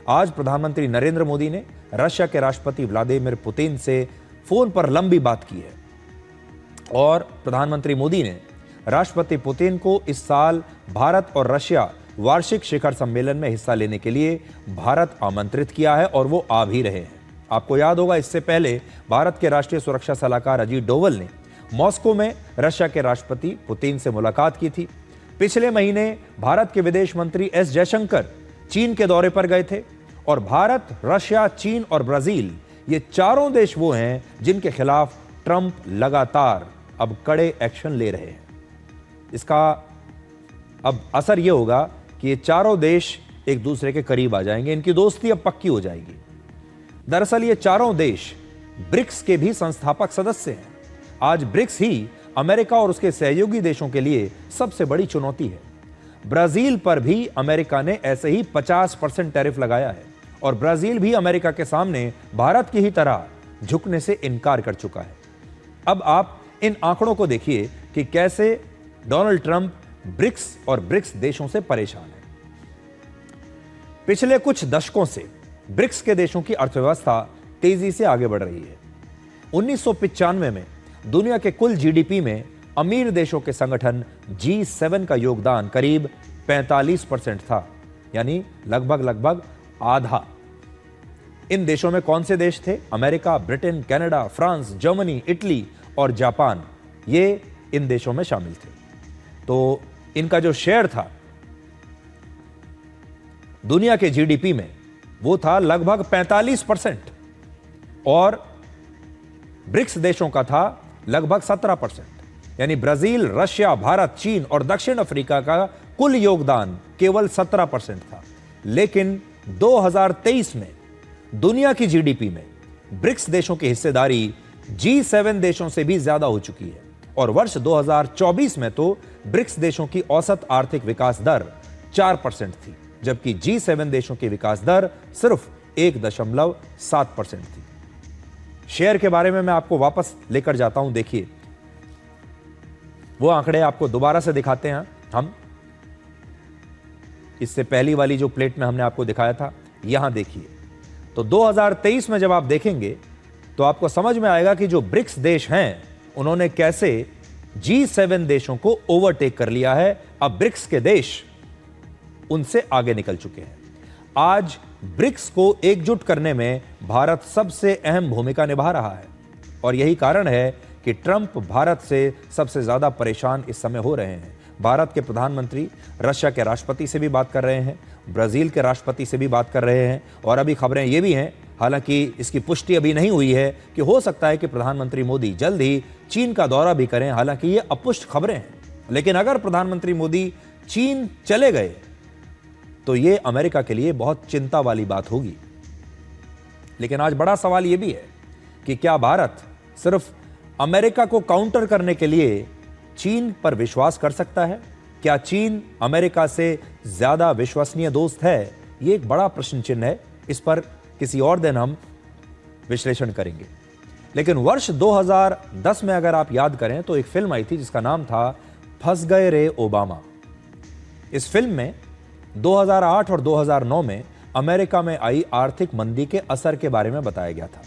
आज प्रधानमंत्री नरेंद्र मोदी ने रशिया के राष्ट्रपति व्लादिमीर पुतिन से फोन पर लंबी बात की है और प्रधानमंत्री मोदी ने राष्ट्रपति पुतिन को इस साल भारत और रशिया वार्षिक शिखर सम्मेलन में हिस्सा लेने के लिए भारत आमंत्रित किया है और वो आ भी रहे हैं। आपको याद होगा, इससे पहले भारत के राष्ट्रीय सुरक्षा सलाहकार अजीत डोवल ने मॉस्को में रशिया के राष्ट्रपति पुतिन से मुलाकात की थी। पिछले महीने भारत के विदेश मंत्री एस जयशंकर चीन के दौरे पर गए थे और भारत, रशिया, चीन और ब्राजील, ये चारों देश वो हैं जिनके खिलाफ ट्रंप लगातार अब कड़े एक्शन ले रहे हैं। इसका अब असर यह होगा कि ये चारों देश एक दूसरे के करीब आ जाएंगे, इनकी दोस्ती अब पक्की हो जाएगी। दरअसल ये चारों देश ब्रिक्स के भी संस्थापक सदस्य हैं। आज ब्रिक्स ही अमेरिका और उसके सहयोगी देशों के लिए सबसे बड़ी चुनौती है। ब्राजील पर भी अमेरिका ने ऐसे ही 50% टैरिफ लगाया है और ब्राजील भी अमेरिका के सामने भारत की ही तरह झुकने से इनकार कर चुका है। अब आप इन आंकड़ों को देखिए कि कैसे डोनाल्ड ट्रंप ब्रिक्स और ब्रिक्स देशों से परेशान है। पिछले कुछ दशकों से ब्रिक्स के देशों की अर्थव्यवस्था तेजी से आगे बढ़ रही है। 1995 में दुनिया के कुल जीडीपी में अमीर देशों के संगठन G7 का योगदान करीब 45% था, यानी लगभग आधा। इन देशों में कौन से देश थे? America, Britain, Canada, France, Germany, Italy और जापान, ये इन देशों में शामिल थे। तो इनका जो शेयर था दुनिया के जीडीपी में वो था लगभग 45% और ब्रिक्स देशों का था लगभग 17%। यानी ब्राजील, रशिया, भारत, चीन और दक्षिण अफ्रीका का कुल योगदान केवल 17% था। लेकिन 2023 में दुनिया की जीडीपी में ब्रिक्स देशों की हिस्सेदारी G7 देशों से भी ज्यादा हो चुकी है और वर्ष 2024 में तो ब्रिक्स देशों की औसत आर्थिक विकास दर 4% थी, जबकि G7 देशों की विकास दर सिर्फ 1.7% थी। शेयर के बारे में मैं आपको वापस लेकर जाता हूं। देखिए, वो आंकड़े आपको दोबारा से दिखाते हैं हम। इससे पहली वाली जो प्लेट में हमने आपको दिखाया था, यहां देखिए। तो 2023 में जब आप देखेंगे तो आपको समझ में आएगा कि जो ब्रिक्स देश हैं उन्होंने कैसे G7 देशों को ओवरटेक कर लिया है। अब ब्रिक्स के देश उनसे आगे निकल चुके हैं। आज ब्रिक्स को एकजुट करने में भारत सबसे अहम भूमिका निभा रहा है और यही कारण है कि ट्रंप भारत से सबसे ज्यादा परेशान इस समय हो रहे हैं। भारत के प्रधानमंत्री रशिया के राष्ट्रपति से भी बात कर रहे हैं, ब्राजील के राष्ट्रपति से भी बात कर रहे हैं और अभी खबरें ये भी हैं, हालांकि इसकी पुष्टि अभी नहीं हुई है, कि हो सकता है कि प्रधानमंत्री मोदी जल्द ही चीन का दौरा भी करें। हालांकि ये अपुष्ट खबरें हैं, लेकिन अगर प्रधानमंत्री मोदी चीन चले गए तो ये अमेरिका के लिए बहुत चिंता वाली बात होगी। लेकिन आज बड़ा सवाल यह भी है कि क्या भारत सिर्फ अमेरिका को काउंटर करने के लिए चीन पर विश्वास कर सकता है? क्या चीन अमेरिका से ज्यादा विश्वसनीय दोस्त है? ये एक बड़ा प्रश्न चिन्ह है। इस पर किसी और दिन हम विश्लेषण करेंगे। लेकिन वर्ष 2010 में अगर आप याद करें तो एक फिल्म आई थी जिसका नाम था फंस गए रे ओबामा। इस फिल्म में 2008 और 2009 में अमेरिका में आई आर्थिक मंदी के असर के बारे में बताया गया था।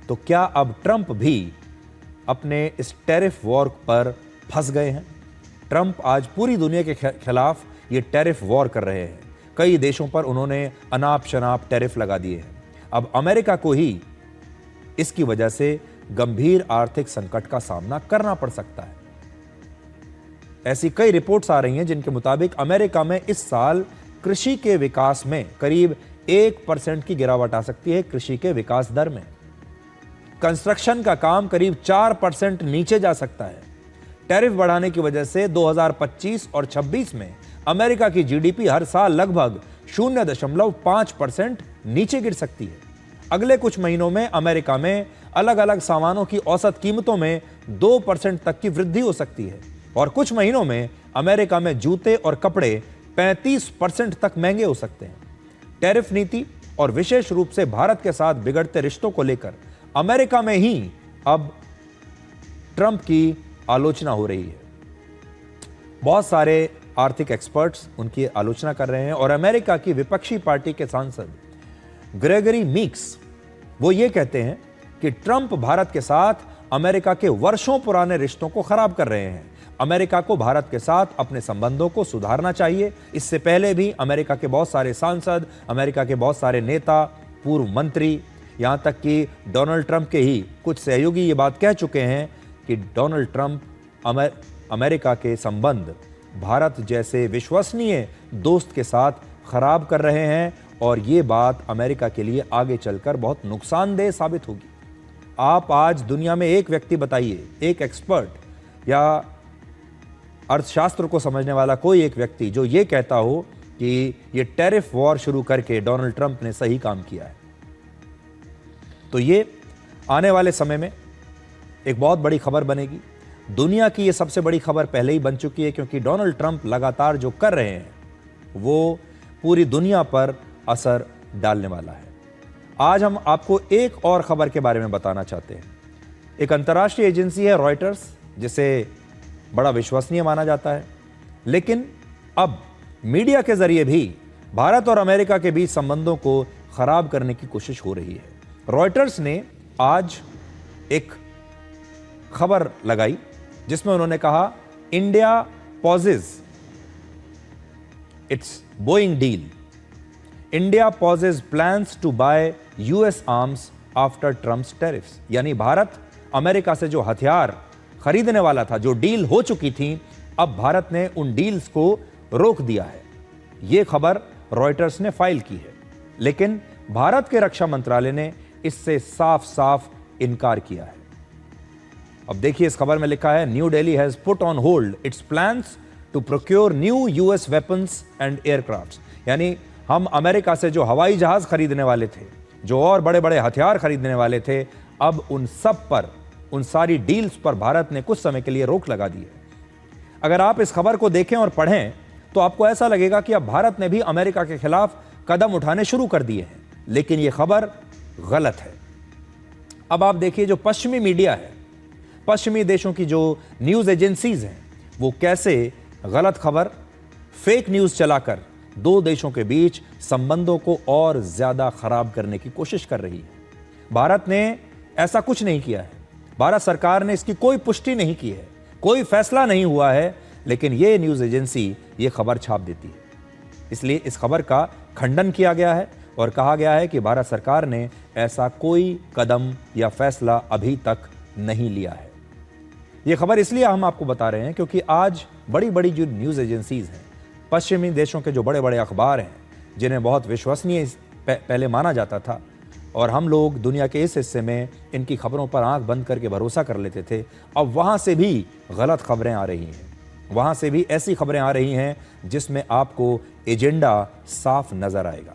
तो क्या अब ट्रंप भी अपने इस टैरिफ वॉर पर फंस गए हैं? ट्रंप आज पूरी दुनिया के खिलाफ ये टैरिफ वॉर कर रहे हैं। कई देशों पर उन्होंने अनाप शनाप टैरिफ लगा दिए हैं। अब अमेरिका को ही इसकी वजह से गंभीर आर्थिक संकट का सामना करना पड़ सकता है। ऐसी कई रिपोर्ट्स आ रही हैं जिनके मुताबिक अमेरिका में इस साल कृषि के विकास में करीब 1% की गिरावट आ सकती है। कृषि के विकास दर में कंस्ट्रक्शन का काम करीब 4% नीचे जा सकता है। टैरिफ बढ़ाने की वजह से 2025 और 26 में अमेरिका की जीडीपी हर साल लगभग 0.5% नीचे गिर सकती है। अगले कुछ महीनों में अमेरिका में अलग अलग सामानों की औसत कीमतों में 2% तक की वृद्धि हो सकती है और कुछ महीनों में अमेरिका में जूते और कपड़े 35% तक महंगे हो सकते हैं। टैरिफ नीति और विशेष रूप से भारत के साथ बिगड़ते रिश्तों को लेकर अमेरिका में ही अब ट्रंप की आलोचना हो रही है। बहुत सारे आर्थिक एक्सपर्ट्स उनकी आलोचना कर रहे हैं। और अमेरिका की विपक्षी पार्टी के सांसद ग्रेगरी मीक्स वो ये कहते हैं कि ट्रंप भारत के साथ अमेरिका के वर्षों पुराने रिश्तों को खराब कर रहे हैं। अमेरिका को भारत के साथ अपने संबंधों को सुधारना चाहिए। इससे पहले भी अमेरिका के बहुत सारे सांसद, अमेरिका के बहुत सारे नेता, पूर्व मंत्री, यहां तक कि डोनाल्ड ट्रंप के ही कुछ सहयोगी ये बात कह चुके हैं कि डोनाल्ड ट्रंप अमेरिका के संबंध भारत जैसे विश्वसनीय दोस्त के साथ खराब कर रहे हैं और ये बात अमेरिका के लिए आगे चलकर बहुत नुकसानदेह साबित होगी। आप आज दुनिया में एक व्यक्ति बताइए, एक एक्सपर्ट या अर्थशास्त्र को समझने वाला कोई एक व्यक्ति जो ये कहता हो कि ये टैरिफ वॉर शुरू करके डोनाल्ड ट्रंप ने सही काम किया है। तो ये आने वाले समय में एक बहुत बड़ी खबर बनेगी। दुनिया की ये सबसे बड़ी खबर पहले ही बन चुकी है, क्योंकि डोनाल्ड ट्रंप लगातार जो कर रहे हैं वो पूरी दुनिया पर असर डालने वाला है। आज हम आपको एक और खबर के बारे में बताना चाहते हैं। एक अंतर्राष्ट्रीय एजेंसी है रॉयटर्स, जिसे बड़ा विश्वसनीय माना जाता है, लेकिन अब मीडिया के जरिए भी भारत और अमेरिका के बीच संबंधों को खराब करने की कोशिश हो रही है। रॉयटर्स ने आज एक खबर लगाई जिसमें उन्होंने कहा, India pauses its Boeing deal, India pauses plans to buy US arms after Trump's tariffs. यानी भारत अमेरिका से जो हथियार खरीदने वाला था, जो डील हो चुकी थी, अब भारत ने उन डील्स को रोक दिया है। यह खबर रॉयटर्स ने फाइल की है, लेकिन भारत के रक्षा मंत्रालय ने इससे साफ साफ इनकार किया है। अब देखिए, इस खबर में लिखा है, new Delhi has put on hold its plans to procure new US weapons and aircrafts. यानी हम अमेरिका से जो हवाई जहाज खरीदने वाले थे, जो और बड़े बड़े हथियार खरीदने वाले थे, अब उन सब पर, उन सारी डील्स पर भारत ने कुछ समय के लिए रोक लगा दी है। अगर आप इस खबर को देखें और पढ़ें तो आपको ऐसा लगेगा कि अब भारत ने भी अमेरिका के खिलाफ कदम उठाने शुरू कर दिए हैं, लेकिन यह खबर गलत है। अब आप देखिए, जो पश्चिमी मीडिया है, पश्चिमी देशों की जो न्यूज एजेंसीज हैं, वो कैसे गलत खबर, फेक न्यूज चलाकर दो देशों के बीच संबंधों को और ज्यादा खराब करने की कोशिश कर रही है। भारत ने ऐसा कुछ नहीं किया है, भारत सरकार ने इसकी कोई पुष्टि नहीं की है, कोई फैसला नहीं हुआ है, लेकिन यह न्यूज एजेंसी ये खबर छाप देती है। इसलिए इस खबर का खंडन किया गया है और कहा गया है कि भारत सरकार ने ऐसा कोई कदम या फैसला अभी तक नहीं लिया है। यह खबर इसलिए हम आपको बता रहे हैं क्योंकि आज बड़ी बड़ी जो न्यूज एजेंसीज हैं, पश्चिमी देशों के जो बड़े बड़े अखबार हैं, जिन्हें बहुत विश्वसनीय पहले माना जाता था और हम लोग दुनिया के इस हिस्से में इनकी खबरों पर आंख बंद करके भरोसा कर लेते थे, अब वहां से भी गलत खबरें आ रही हैं। वहां से भी ऐसी खबरें आ रही हैं जिसमें आपको एजेंडा साफ नजर आएगा।